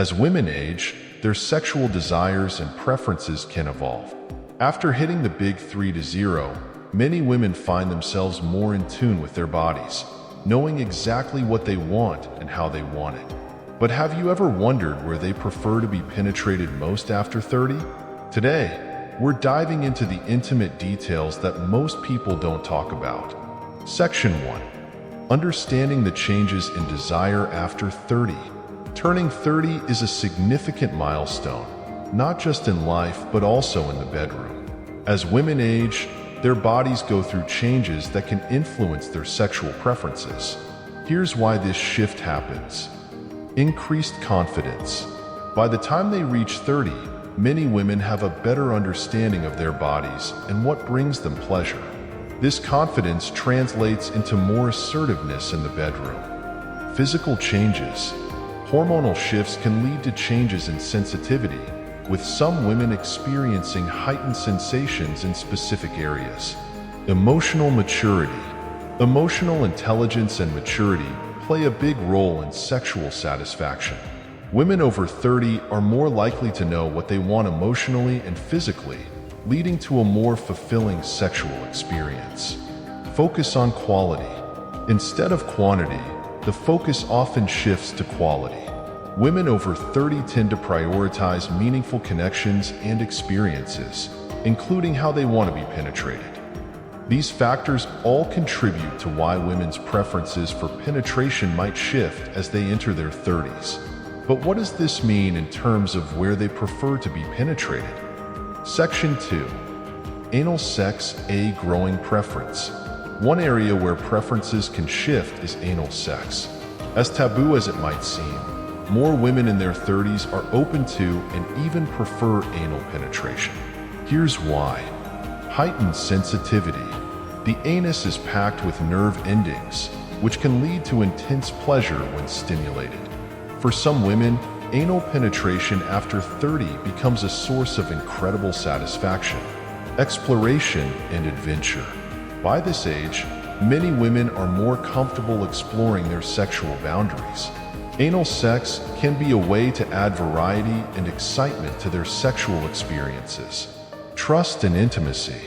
As women age, their sexual desires and preferences can evolve. After hitting the big 3 to 0, many women find themselves more in tune with their bodies, knowing exactly what they want and how they want it. But have you ever wondered where they prefer to be penetrated most after 30? Today, we're diving into the intimate details that most people don't talk about. Section 1. Understanding the changes in desire after 30. Turning 30 is a significant milestone, not just in life but also in the bedroom. As women age, their bodies go through changes that can influence their sexual preferences. Here's why this shift happens. Increased confidence. By the time they reach 30, many women have a better understanding of their bodies and what brings them pleasure. This confidence translates into more assertiveness in the bedroom. Physical changes. Hormonal shifts can lead to changes in sensitivity, with some women experiencing heightened sensations in specific areas. Emotional maturity. Emotional intelligence and maturity play a big role in sexual satisfaction. Women over 30 are more likely to know what they want emotionally and physically, leading to a more fulfilling sexual experience. Focus on quality. Instead of quantity, the focus often shifts to quality. Women over 30 tend to prioritize meaningful connections and experiences, including how they want to be penetrated. These factors all contribute to why women's preferences for penetration might shift as they enter their 30s. But what does this mean in terms of where they prefer to be penetrated? Section 2. Anal sex, a growing preference. One area where preferences can shift is anal sex. As taboo as it might seem, more women in their 30s are open to and even prefer anal penetration. Here's why. Heightened sensitivity. The anus is packed with nerve endings, which can lead to intense pleasure when stimulated. For some women, anal penetration after 30 becomes a source of incredible satisfaction, exploration, and adventure. By this age, many women are more comfortable exploring their sexual boundaries. Anal sex can be a way to add variety and excitement to their sexual experiences. Trust and intimacy.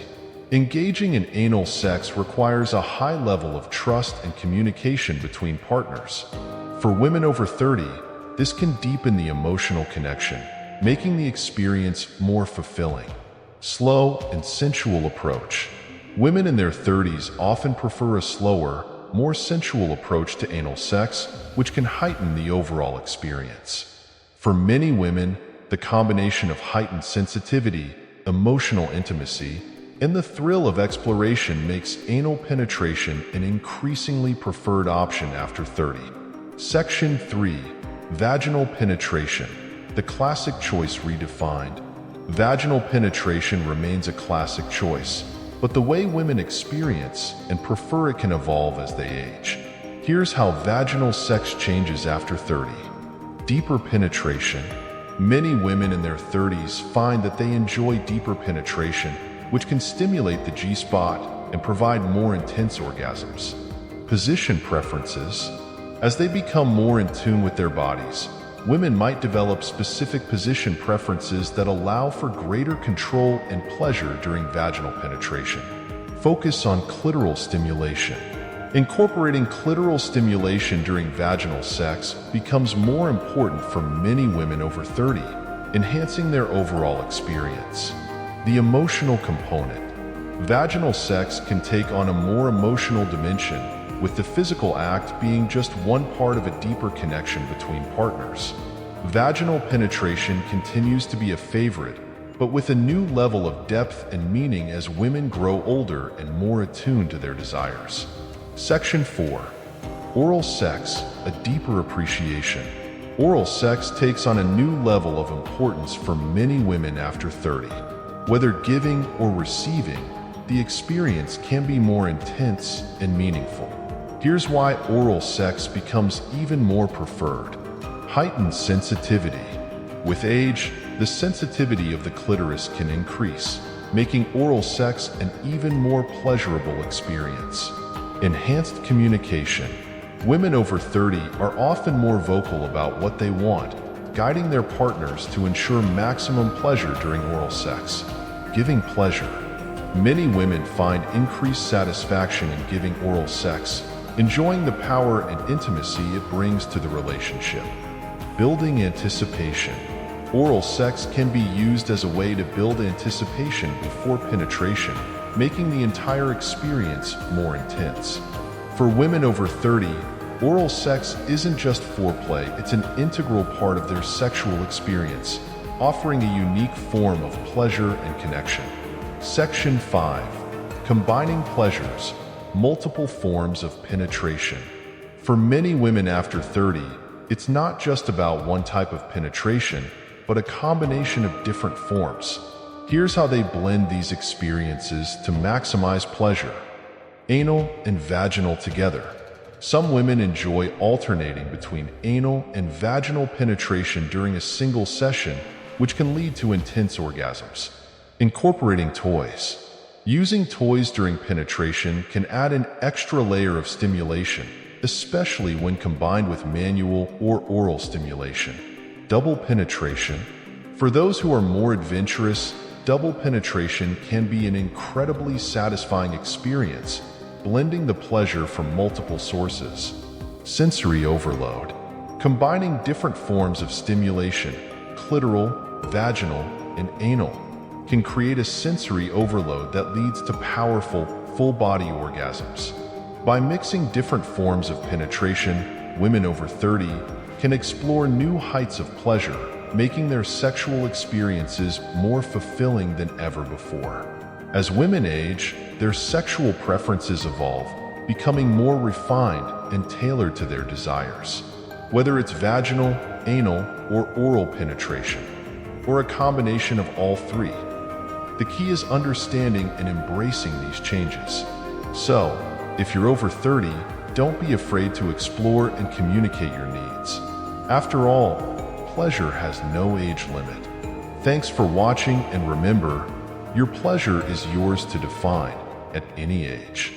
Engaging in anal sex requires a high level of trust and communication between partners. For women over 30, this can deepen the emotional connection, making the experience more fulfilling. Slow and sensual approach. Women in their 30s often prefer a slower, more sensual approach to anal sex, which can heighten the overall experience. For many women, the combination of heightened sensitivity, emotional intimacy, and the thrill of exploration makes anal penetration an increasingly preferred option after 30. Section 3. Vaginal penetration. The classic choice redefined. Vaginal penetration remains a classic choice, but the way women experience and prefer it can evolve as they age. Here's how vaginal sex changes after 30. Deeper penetration. Many women in their 30s find that they enjoy deeper penetration, which can stimulate the G-spot and provide more intense orgasms. Position preferences. As they become more in tune with their bodies, women might develop specific position preferences that allow for greater control and pleasure during vaginal penetration. Focus on clitoral stimulation. Incorporating clitoral stimulation during vaginal sex becomes more important for many women over 30, enhancing their overall experience. The emotional component. Vaginal sex can take on a more emotional dimension, with the physical act being just one part of a deeper connection between partners. Vaginal penetration continues to be a favorite, but with a new level of depth and meaning as women grow older and more attuned to their desires. Section 4. Oral sex, a deeper appreciation. Oral sex takes on a new level of importance for many women after 30. Whether giving or receiving, the experience can be more intense and meaningful. Here's why oral sex becomes even more preferred. Heightened sensitivity. With age, the sensitivity of the clitoris can increase, making oral sex an even more pleasurable experience. Enhanced communication. Women over 30 are often more vocal about what they want, guiding their partners to ensure maximum pleasure during oral sex. Giving pleasure. Many women find increased satisfaction in giving oral sex, enjoying the power and intimacy it brings to the relationship. Building anticipation. Oral sex can be used as a way to build anticipation before penetration, making the entire experience more intense. For women over 30, oral sex isn't just foreplay, it's an integral part of their sexual experience, offering a unique form of pleasure and connection. Section 5. Combining pleasures. Multiple forms of penetration. For many women after 30, it's not just about one type of penetration, but a combination of different forms. Here's how they blend these experiences to maximize pleasure. Anal and vaginal together. Some women enjoy alternating between anal and vaginal penetration during a single session, which can lead to intense orgasms. Incorporating toys. Using toys during penetration can add an extra layer of stimulation, especially when combined with manual or oral stimulation. Double penetration. For those who are more adventurous, double penetration can be an incredibly satisfying experience, blending the pleasure from multiple sources. Sensory overload. Combining different forms of stimulation, clitoral, vaginal, and anal, can create a sensory overload that leads to powerful, full-body orgasms. By mixing different forms of penetration, women over 30 can explore new heights of pleasure, making their sexual experiences more fulfilling than ever before. As women age, their sexual preferences evolve, becoming more refined and tailored to their desires. Whether it's vaginal, anal, or oral penetration, or a combination of all three, the key is understanding and embracing these changes. So, if you're over 30, don't be afraid to explore and communicate your needs. After all, pleasure has no age limit. Thanks for watching, and remember, your pleasure is yours to define at any age.